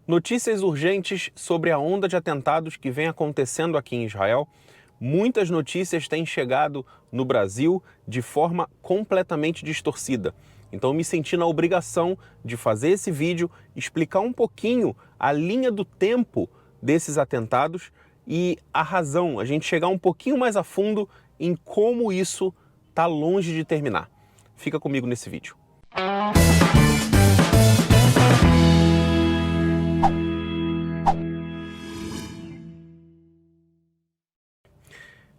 Notícias urgentes sobre a onda de atentados que vem acontecendo aqui em Israel. Muitas notícias têm chegado no Brasil de forma completamente distorcida. Então eu me senti na obrigação de fazer esse vídeo, explicar um pouquinho a linha do tempo desses atentados e a razão, a gente chegar um pouquinho mais a fundo em como isso está longe de terminar. Fica comigo nesse vídeo.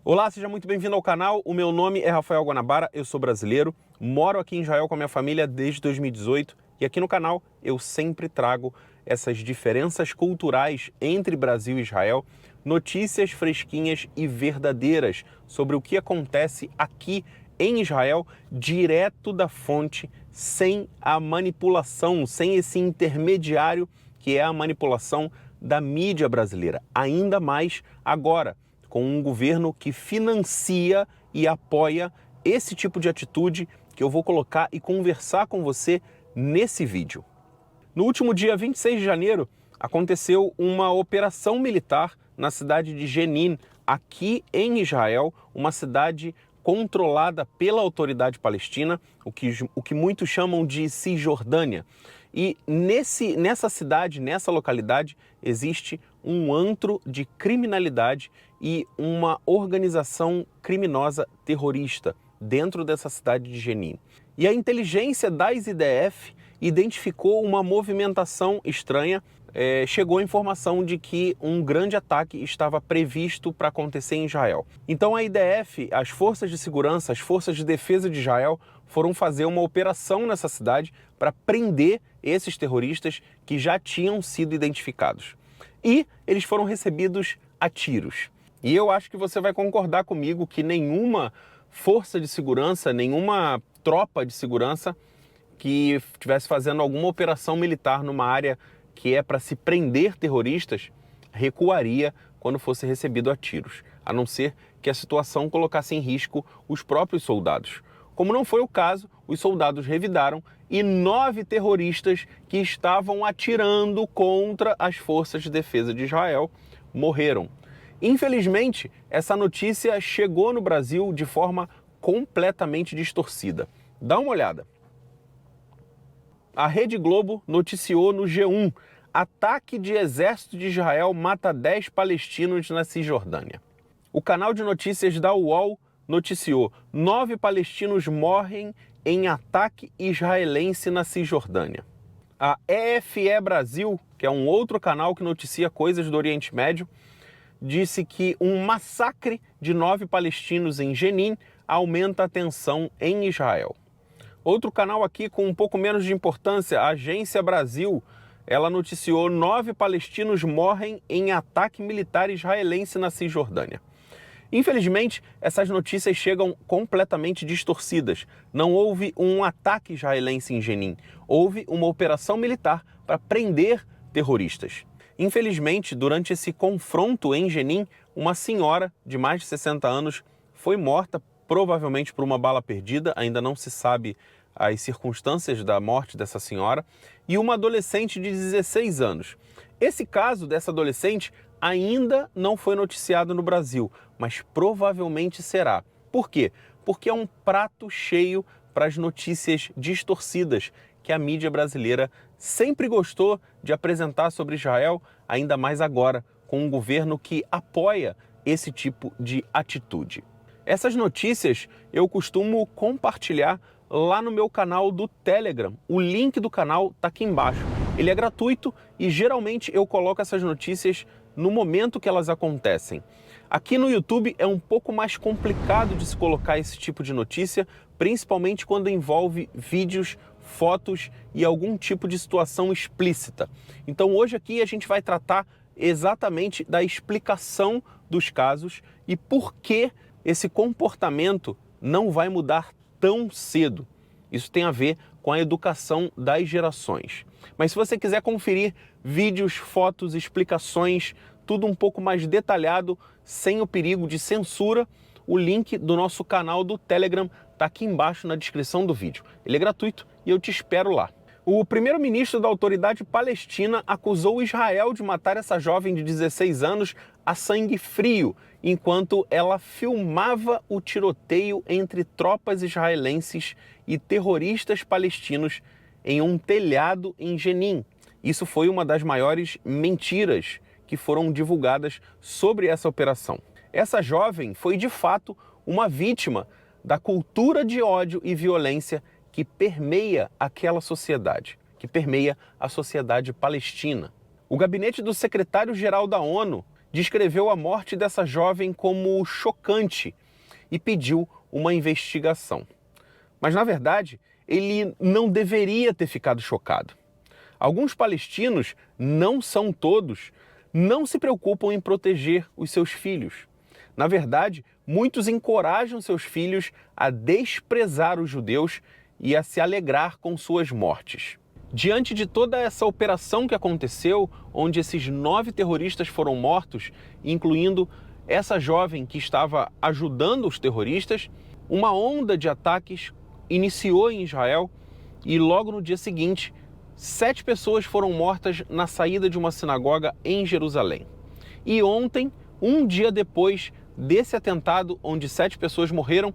Olá, seja muito bem-vindo ao canal. O meu nome é Rafael Guanabara, eu sou brasileiro, moro aqui em Israel com a minha família desde 2018 e aqui no canal eu sempre trago essas diferenças culturais entre Brasil e Israel, notícias fresquinhas e verdadeiras sobre o que acontece aqui em Israel, direto da fonte, sem a manipulação, sem esse intermediário que é a manipulação da mídia brasileira, ainda mais agora, com um governo que financia e apoia esse tipo de atitude que eu vou colocar e conversar com você nesse vídeo. No último dia 26 de janeiro, aconteceu uma operação militar na cidade de Jenin, aqui em Israel, uma cidade controlada pela autoridade palestina, o que muitos chamam de Cisjordânia. E nessa cidade, nessa localidade, existe um antro de criminalidade e uma organização criminosa terrorista dentro dessa cidade de Jenin. E a inteligência das IDF identificou uma movimentação estranha. Chegou a informação de que um grande ataque estava previsto para acontecer em Israel. Então a IDF, as forças de segurança, as forças de defesa de Israel foram fazer uma operação nessa cidade para prender esses terroristas que já tinham sido identificados. E eles foram recebidos a tiros. E eu acho que você vai concordar comigo que nenhuma força de segurança, nenhuma tropa de segurança que estivesse fazendo alguma operação militar numa área que é para se prender terroristas, recuaria quando fosse recebido a tiros, a não ser que a situação colocasse em risco os próprios soldados. Como não foi o caso, os soldados revidaram e 9 terroristas que estavam atirando contra as forças de defesa de Israel morreram. Infelizmente, essa notícia chegou no Brasil de forma completamente distorcida. Dá uma olhada. A Rede Globo noticiou no G1: ataque de exército de Israel mata 10 palestinos na Cisjordânia. O canal de notícias da UOL noticiou: 9 palestinos morrem em ataque israelense na Cisjordânia. A EFE Brasil, que é um outro canal que noticia coisas do Oriente Médio, disse que um massacre de 9 palestinos em Jenin aumenta a tensão em Israel. Outro canal aqui com um pouco menos de importância, a Agência Brasil, ela noticiou: 9 palestinos morrem em ataque militar israelense na Cisjordânia. Infelizmente, essas notícias chegam completamente distorcidas. Não houve um ataque israelense em Jenin, houve uma operação militar para prender terroristas. Infelizmente, durante esse confronto em Jenin, uma senhora de mais de 60 anos foi morta, provavelmente por uma bala perdida, ainda não se sabe as circunstâncias da morte dessa senhora, e uma adolescente de 16 anos. Esse caso dessa adolescente ainda não foi noticiado no Brasil, mas provavelmente será. Por quê? Porque é um prato cheio para as notícias distorcidas que a mídia brasileira sempre gostou de apresentar sobre Israel, ainda mais agora, com um governo que apoia esse tipo de atitude. Essas notícias eu costumo compartilhar lá no meu canal do Telegram. O link do canal está aqui embaixo. Ele é gratuito e geralmente eu coloco essas notícias no momento que elas acontecem. Aqui no YouTube é um pouco mais complicado de se colocar esse tipo de notícia, principalmente quando envolve vídeos, fotos e algum tipo de situação explícita. Então hoje aqui a gente vai tratar exatamente da explicação dos casos e por que esse comportamento não vai mudar tão cedo. Isso tem a ver com a educação das gerações. Mas se você quiser conferir vídeos, fotos, explicações, tudo um pouco mais detalhado, sem o perigo de censura, o link do nosso canal do Telegram está aqui embaixo na descrição do vídeo. Ele é gratuito e eu te espero lá. O primeiro-ministro da Autoridade Palestina acusou Israel de matar essa jovem de 16 anos a sangue frio, enquanto ela filmava o tiroteio entre tropas israelenses e terroristas palestinos em um telhado em Jenin. Isso foi uma das maiores mentiras que foram divulgadas sobre essa operação. Essa jovem foi, de fato, uma vítima da cultura de ódio e violência que permeia aquela sociedade, que permeia a sociedade palestina. O gabinete do secretário-geral da ONU descreveu a morte dessa jovem como chocante e pediu uma investigação. Mas, na verdade, ele não deveria ter ficado chocado. Alguns palestinos, não são todos, não se preocupam em proteger os seus filhos. Na verdade, muitos encorajam seus filhos a desprezar os judeus e a se alegrar com suas mortes. Diante de toda essa operação que aconteceu, onde esses 9 terroristas foram mortos, incluindo essa jovem que estava ajudando os terroristas, uma onda de ataques iniciou em Israel e logo no dia seguinte, 7 pessoas foram mortas na saída de uma sinagoga em Jerusalém. E ontem, um dia depois desse atentado, onde 7 pessoas morreram,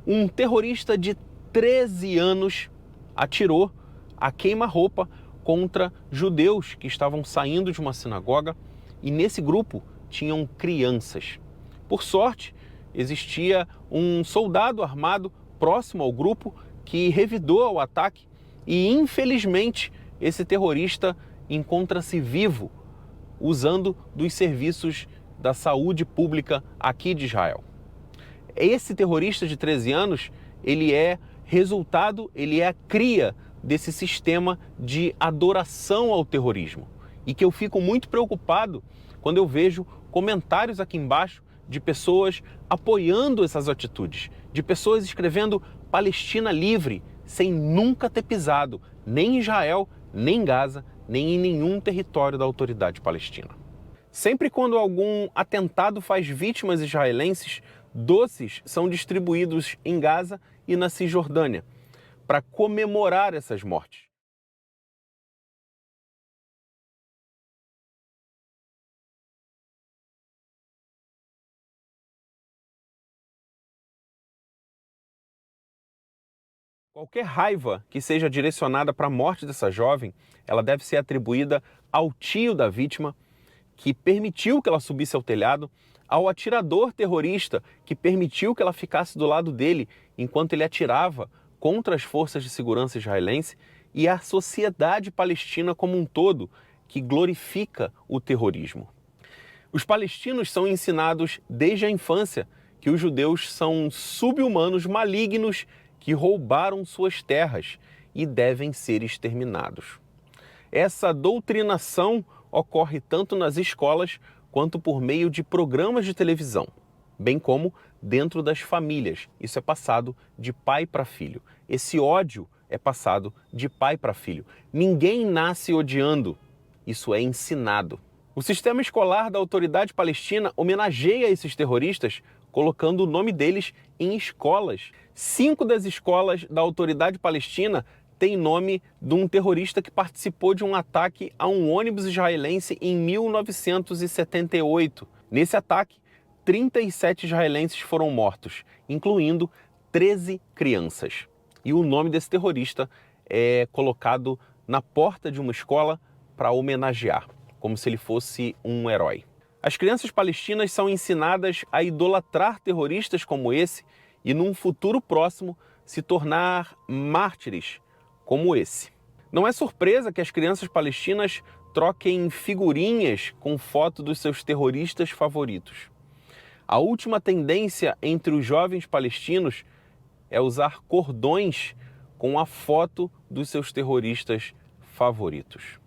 um terrorista de 13 anos atirou a queima-roupa contra judeus que estavam saindo de uma sinagoga e nesse grupo tinham crianças. Por sorte, existia um soldado armado próximo ao grupo que revidou o ataque e, infelizmente, esse terrorista encontra-se vivo usando dos serviços da saúde pública aqui de Israel. Esse terrorista de 13 anos, ele é a cria desse sistema de adoração ao terrorismo. E que eu fico muito preocupado quando eu vejo comentários aqui embaixo de pessoas apoiando essas atitudes, de pessoas escrevendo Palestina livre, sem nunca ter pisado nem em Israel, nem em Gaza, nem em nenhum território da Autoridade Palestina. Sempre quando algum atentado faz vítimas israelenses, doces são distribuídos em Gaza e na Cisjordânia, para comemorar essas mortes. Qualquer raiva que seja direcionada para a morte dessa jovem, ela deve ser atribuída ao tio da vítima, que permitiu que ela subisse ao telhado, ao atirador terrorista que permitiu que ela ficasse do lado dele enquanto ele atirava contra as forças de segurança israelense e à sociedade palestina como um todo, que glorifica o terrorismo. Os palestinos são ensinados desde a infância que os judeus são sub-humanos malignos que roubaram suas terras e devem ser exterminados. Essa doutrinação ocorre tanto nas escolas quanto por meio de programas de televisão, bem como dentro das famílias. Isso é passado de pai para filho. Esse ódio é passado de pai para filho. Ninguém nasce odiando, isso é ensinado. O sistema escolar da Autoridade Palestina homenageia esses terroristas colocando o nome deles em escolas. 5 das escolas da Autoridade Palestina têm nome de um terrorista que participou de um ataque a um ônibus israelense em 1978. Nesse ataque, 37 israelenses foram mortos, incluindo 13 crianças. E o nome desse terrorista é colocado na porta de uma escola para homenagear, como se ele fosse um herói. As crianças palestinas são ensinadas a idolatrar terroristas como esse e, num futuro próximo, se tornar mártires como esse. Não é surpresa que as crianças palestinas troquem figurinhas com foto dos seus terroristas favoritos. A última tendência entre os jovens palestinos é usar cordões com a foto dos seus terroristas favoritos.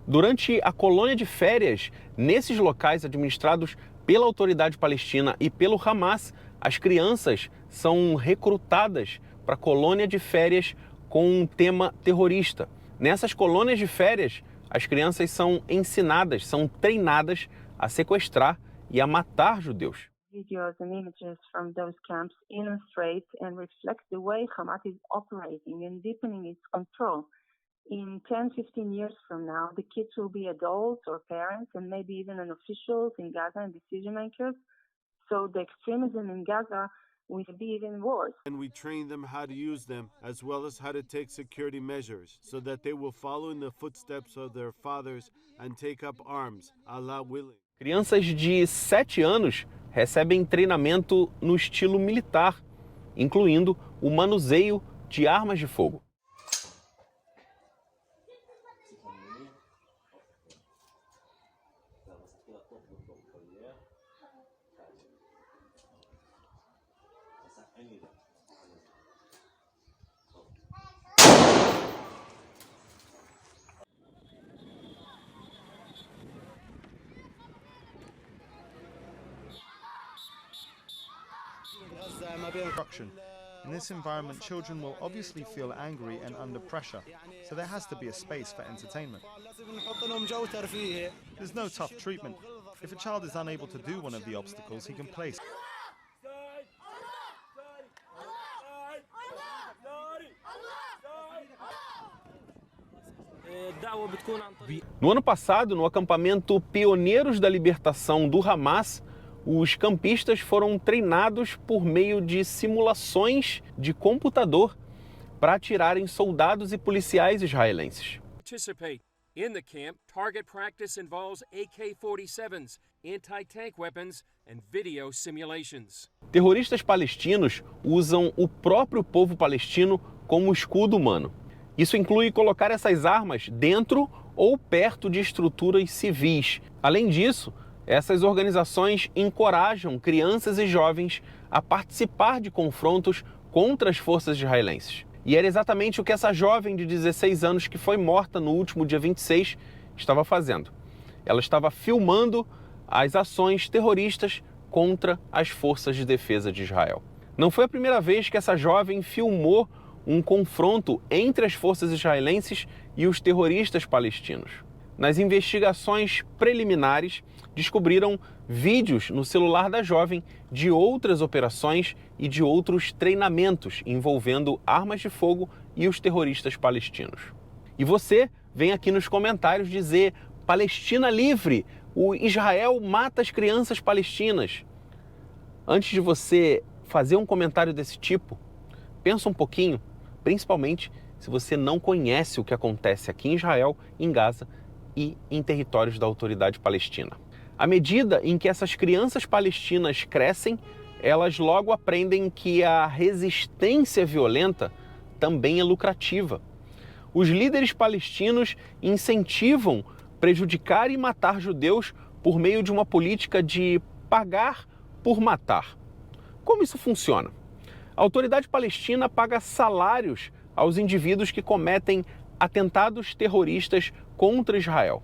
Durante a colônia de férias, nesses locais administrados pela Autoridade Palestina e pelo Hamas, as crianças são recrutadas para a colônia de férias com um tema terrorista. Nessas colônias de férias, as crianças são ensinadas, são treinadas a sequestrar e a matar judeus. Videos and images from those camps illustrate and reflect the way Hamas is operating and deepening its control. in 10, 15 years from now, the kids will be adults or parents and maybe even an officials in Gaza and decision makers. So the extremism in Gaza will be even worse. And we train them how to use them, as well as how to take security measures, so that they will follow in the footsteps of their fathers and take up arms, Allah willing. Crianças de 7 anos recebem treinamento no estilo militar, incluindo o manuseio de armas de fogo. In this environment, children will obviously feel angry and under pressure, so there has to be a space for entertainment. There's no tough treatment. If a child is unable to do one of the obstacles, he can play. No ano passado, no acampamento Pioneiros da Libertação do Hamas, os campistas foram treinados por meio de simulações de computador para atirarem soldados e policiais israelenses. Participate in the camp. Target practice involves AK-47s, anti-tank weapons, and video simulations. Terroristas palestinos usam o próprio povo palestino como escudo humano. Isso inclui colocar essas armas dentro ou perto de estruturas civis. Além disso, essas organizações encorajam crianças e jovens a participar de confrontos contra as forças israelenses. E era exatamente o que essa jovem de 16 anos que foi morta no último dia 26 estava fazendo. Ela estava filmando as ações terroristas contra as forças de defesa de Israel. Não foi a primeira vez que essa jovem filmou um confronto entre as forças israelenses e os terroristas palestinos. Nas investigações preliminares, descobriram vídeos no celular da jovem de outras operações e de outros treinamentos envolvendo armas de fogo e os terroristas palestinos. E você vem aqui nos comentários dizer: Palestina livre, o Israel mata as crianças palestinas. Antes de você fazer um comentário desse tipo, pensa um pouquinho, principalmente se você não conhece o que acontece aqui em Israel, em Gaza e em territórios da Autoridade Palestina. À medida em que essas crianças palestinas crescem, elas logo aprendem que a resistência violenta também é lucrativa. Os líderes palestinos incentivam prejudicar e matar judeus por meio de uma política de pagar por matar. Como isso funciona? A Autoridade Palestina paga salários aos indivíduos que cometem atentados terroristas contra Israel.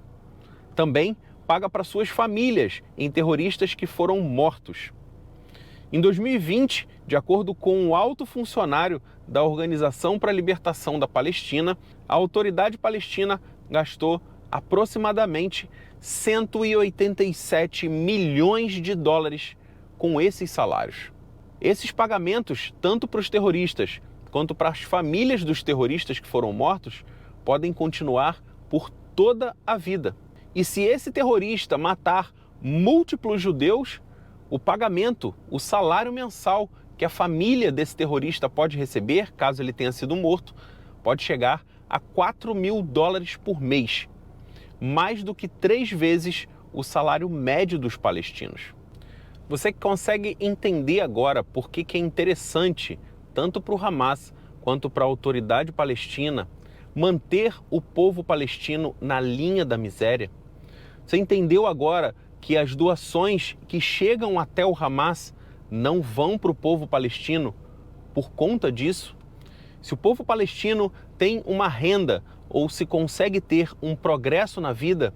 Também paga para suas famílias em terroristas que foram mortos. Em 2020, de acordo com o alto funcionário da Organização para a Libertação da Palestina, a Autoridade Palestina gastou aproximadamente 187 milhões de dólares com esses salários. Esses pagamentos, tanto para os terroristas quanto para as famílias dos terroristas que foram mortos, podem continuar por toda a vida. E se esse terrorista matar múltiplos judeus, o pagamento, o salário mensal que a família desse terrorista pode receber, caso ele tenha sido morto, pode chegar a 4 mil dólares por mês. Mais do que 3 vezes o salário médio dos palestinos. Você consegue entender agora por que é interessante, tanto para o Hamas quanto para a Autoridade Palestina, manter o povo palestino na linha da miséria? Você entendeu agora que as doações que chegam até o Hamas não vão para o povo palestino por conta disso? Se o povo palestino tem uma renda ou se consegue ter um progresso na vida,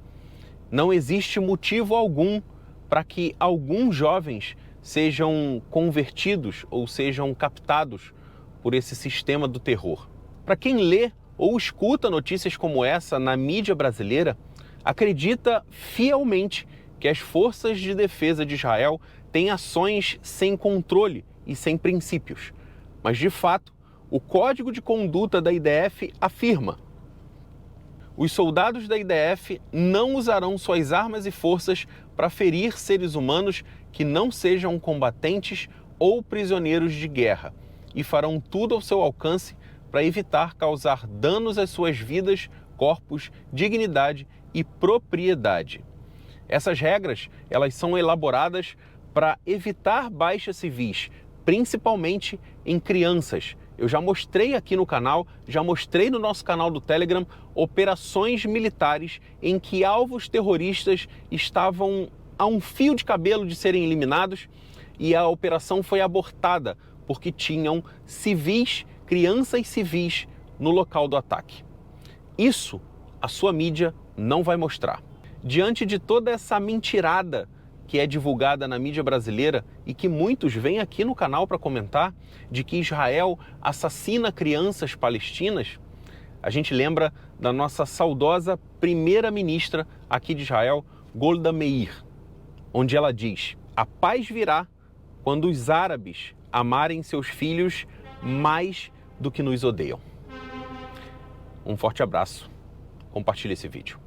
não existe motivo algum para que alguns jovens sejam convertidos ou sejam captados por esse sistema do terror. Para quem lê ou escuta notícias como essa na mídia brasileira, acredita fielmente que as forças de defesa de Israel têm ações sem controle e sem princípios. Mas, de fato, o Código de Conduta da IDF afirma: Os soldados da IDF não usarão suas armas e forças para ferir seres humanos que não sejam combatentes ou prisioneiros de guerra e farão tudo ao seu alcance para evitar causar danos às suas vidas, corpos, dignidade e propriedade. Essas regras, elas são elaboradas para evitar baixas civis, principalmente em crianças. Eu já mostrei aqui no canal, já mostrei no nosso canal do Telegram, operações militares em que alvos terroristas estavam a um fio de cabelo de serem eliminados e a operação foi abortada porque tinham civis, crianças civis no local do ataque. Isso a sua mídia não vai mostrar. Diante de toda essa mentirada que é divulgada na mídia brasileira e que muitos vêm aqui no canal para comentar, de que Israel assassina crianças palestinas, a gente lembra da nossa saudosa primeira-ministra aqui de Israel, Golda Meir, onde ela diz: a paz virá quando os árabes amarem seus filhos mais do que nos odeiam. Um forte abraço, compartilhe esse vídeo.